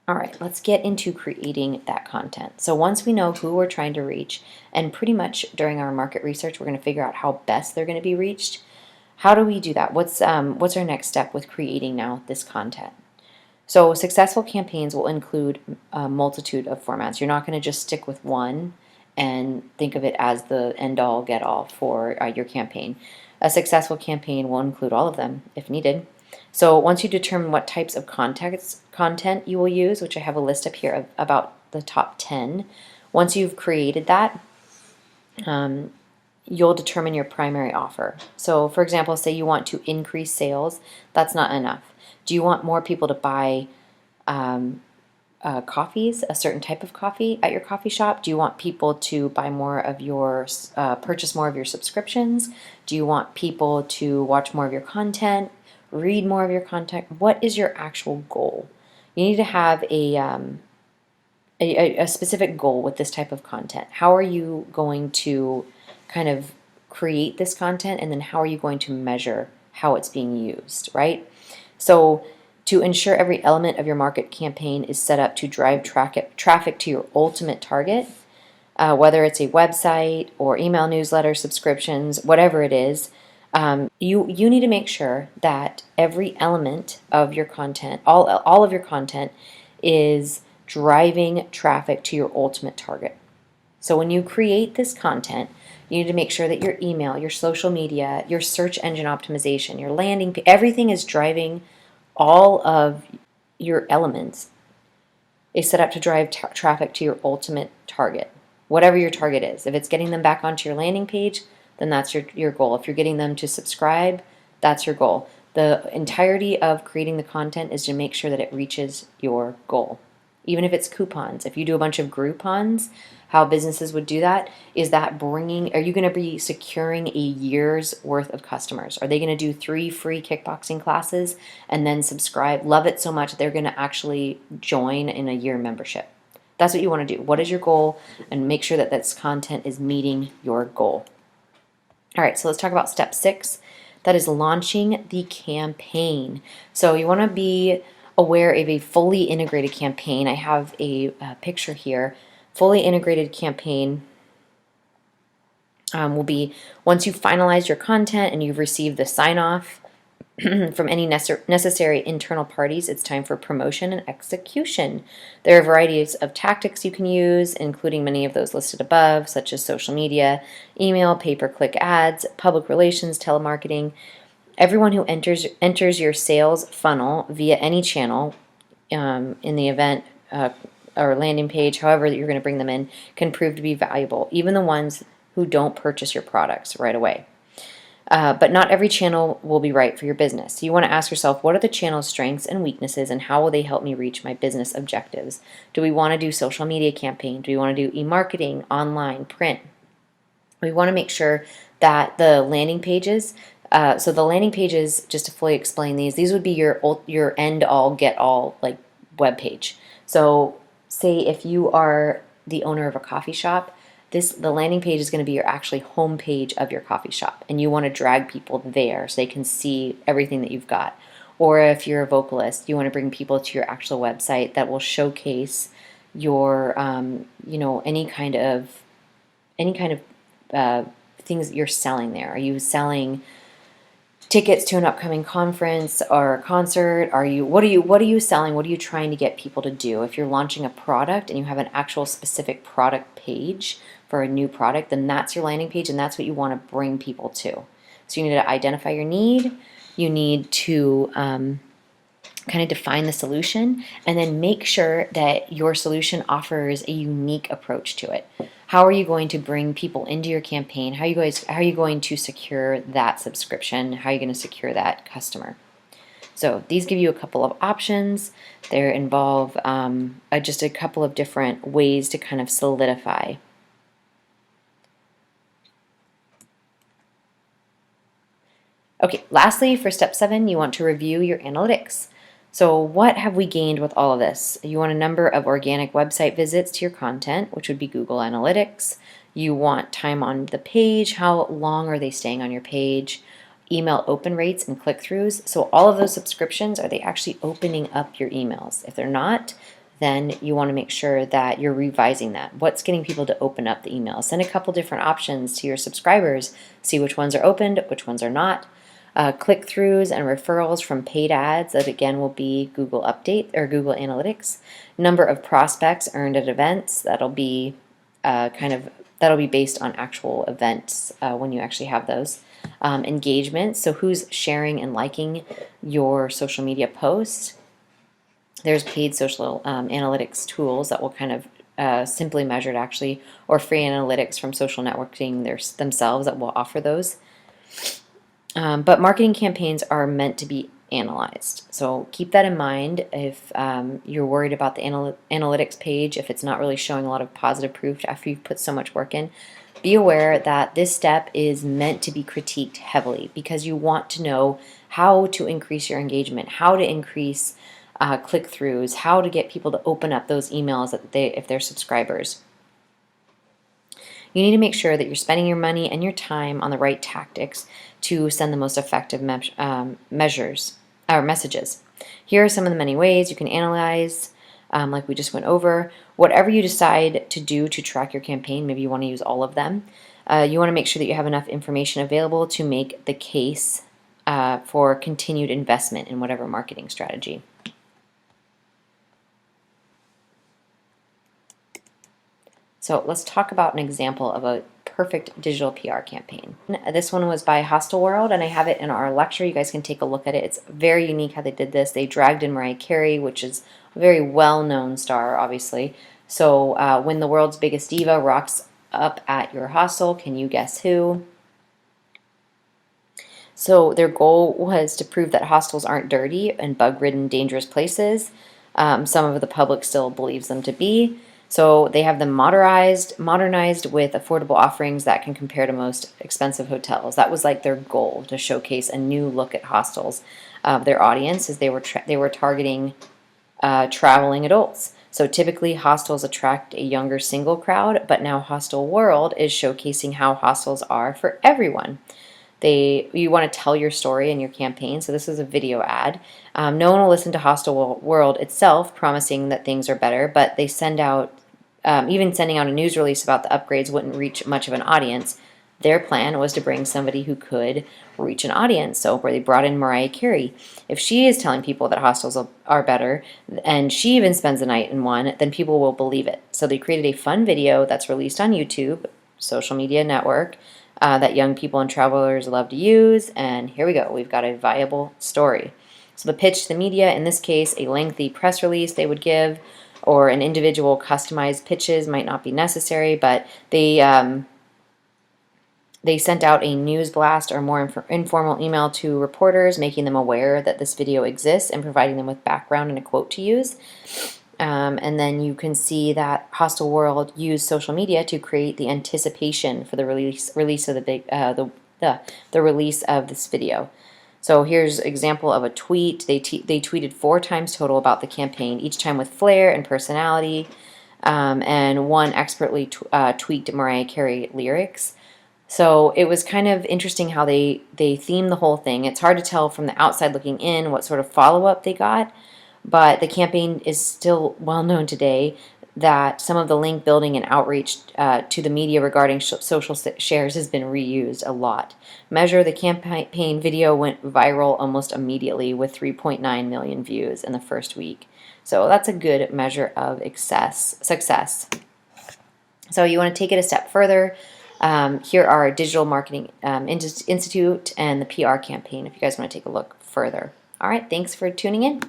All right, let's get into creating that content. So once we know who we're trying to reach, and pretty much during our market research, we're going to figure out how best they're going to be reached. How do we do that? What's our next step with creating now this content? So successful campaigns will include a multitude of formats. You're not going to just stick with one and think of it as the end all get all for your campaign. A successful campaign will include all of them if needed. So once you determine what types of content you will use, which I have a list up here of about the top 10, once you've created that, you'll determine your primary offer. So for example, say you want to increase sales, that's not enough. Do you want more people to buy coffees, a certain type of coffee at your coffee shop? Do you want people to buy more of your, purchase more of your subscriptions? Do you want people to watch more of your content, read more of your content? What is your actual goal? You need to have a specific goal with this type of content. How are you going to kind of create this content, and then how are you going to measure how it's being used, right? So to ensure every element of your market campaign is set up to drive traffic to your ultimate target, whether it's a website or email newsletter subscriptions, whatever it is, you need to make sure that every element of your content, all of your content, is driving traffic to your ultimate target. So when you create this content, you need to make sure that your email, your social media, your search engine optimization, your landing page, everything is driving, all of your elements is set up to drive traffic to your ultimate target, whatever your target is. If it's getting them back onto your landing page, then that's your goal. If you're getting them to subscribe, that's your goal. The entirety of creating the content is to make sure that it reaches your goal. Even if it's coupons, if you do a bunch of Groupons, how businesses would do that is that are you going to be securing a year's worth of customers? Are they going to do 3 free kickboxing classes and then subscribe, love it so much that they're going to actually join in a year membership? That's what you want to do. What is your goal? And make sure that this content is meeting your goal. All right, so let's talk about step 6. That is launching the campaign. So you want to be aware of a fully integrated campaign. I have a picture here. Fully integrated campaign will be once you've finalized your content and you've received the sign-off from any necessary internal parties, it's time for promotion and execution. There are varieties of tactics you can use, including many of those listed above, such as social media, email, pay-per-click ads, public relations, telemarketing. Everyone who enters your sales funnel via any channel in the event or landing page, however that you're going to bring them in, can prove to be valuable, even the ones who don't purchase your products right away. But not every channel will be right for your business. So you want to ask yourself, what are the channel's strengths and weaknesses, and how will they help me reach my business objectives? Do we want to do social media campaign? Do we want to do e-marketing, online, print? We want to make sure that the landing pages, so the landing pages, just to fully explain these would be your end-all, get-all like web page. So say if you are the owner of a coffee shop, the landing page is going to be your actually home page of your coffee shop, and you want to drag people there so they can see everything that you've got. Or if you're a vocalist, you want to bring people to your actual website that will showcase your, any kind of things that you're selling there. Are you selling tickets to an upcoming conference or concert? What are you selling? What are you trying to get people to do? If you're launching a product and you have an actual specific product page for a new product, then that's your landing page, and that's what you want to bring people to. So you need to identify your need. You need to kind of define the solution, and then make sure that your solution offers a unique approach to it. How are you going to bring people into your campaign? How are you going to secure that subscription? How are you going to secure that customer? So these give you a couple of options. They involve just a couple of different ways to kind of solidify. Okay, lastly, for step 7, you want to review your analytics. So what have we gained with all of this? You want a number of organic website visits to your content, which would be Google Analytics. You want time on the page. How long are they staying on your page? Email open rates and click-throughs. So all of those subscriptions, are they actually opening up your emails? If they're not, then you want to make sure that you're revising that. What's getting people to open up the email? Send a couple different options to your subscribers. See which ones are opened, which ones are not. Click-throughs and referrals from paid ads, that again will be Google Update or Google Analytics. Number of prospects earned at events, that'll be that'll be based on actual events when you actually have those. Engagement, so who's sharing and liking your social media posts. There's paid social analytics tools that will kind of simply measure it actually, or free analytics from social networking themselves that will offer those. But marketing campaigns are meant to be analyzed. So keep that in mind if you're worried about the analytics page, if it's not really showing a lot of positive proof after you've put so much work in. Be aware that this step is meant to be critiqued heavily because you want to know how to increase your engagement, how to increase click-throughs, how to get people to open up those emails if they're subscribers. You need to make sure that you're spending your money and your time on the right tactics to send the most effective messages. Here are some of the many ways you can analyze, like we just went over. Whatever you decide to do to track your campaign, maybe you want to use all of them. You want to make sure that you have enough information available to make the case for continued investment in whatever marketing strategy. So let's talk about an example of a perfect digital PR campaign. This one was by Hostelworld, and I have it in our lecture. You guys can take a look at it. It's very unique how they did this. They dragged in Mariah Carey, which is a very well-known star, obviously. So when the world's biggest diva rocks up at your hostel, can you guess who? So their goal was to prove that hostels aren't dirty and bug-ridden, dangerous places. Some of the public still believes them to be. So they have them modernized with affordable offerings that can compare to most expensive hotels. That was like their goal, to showcase a new look at hostels. Their audience is they were targeting traveling adults. So typically hostels attract a younger single crowd, but now Hostelworld is showcasing how hostels are for everyone. You want to tell your story in your campaign, so this is a video ad. No one will listen to Hostelworld itself promising that things are better, but they send out, even sending out a news release about the upgrades wouldn't reach much of an audience. Their plan was to bring somebody who could reach an audience, so where they brought in Mariah Carey. If she is telling people that hostels are better, and she even spends the night in one, then people will believe it. So they created a fun video that's released on YouTube, social media network, that young people and travelers love to use, and here we go. We've got a viable story. So the pitch to the media, in this case, a lengthy press release they would give, or an individual customized pitches might not be necessary, but they sent out a news blast or more informal email to reporters, making them aware that this video exists and providing them with background and a quote to use. And then you can see that Hostelworld used social media to create the anticipation for the release of the release of this video. So here's an example of a tweet. They tweeted 4 times total about the campaign, each time with flair and personality, and one expertly tweaked Mariah Carey lyrics. So it was kind of interesting how they themed the whole thing. It's hard to tell from the outside looking in what sort of follow-up they got, but the campaign is still well known today that some of the link building and outreach to the media regarding social shares has been reused a lot. Measure, the campaign video went viral almost immediately with 3.9 million views in the first week. So that's a good measure of success. So you want to take it a step further. Here are Digital Marketing Institute and the PR campaign if you guys want to take a look further. All right, thanks for tuning in.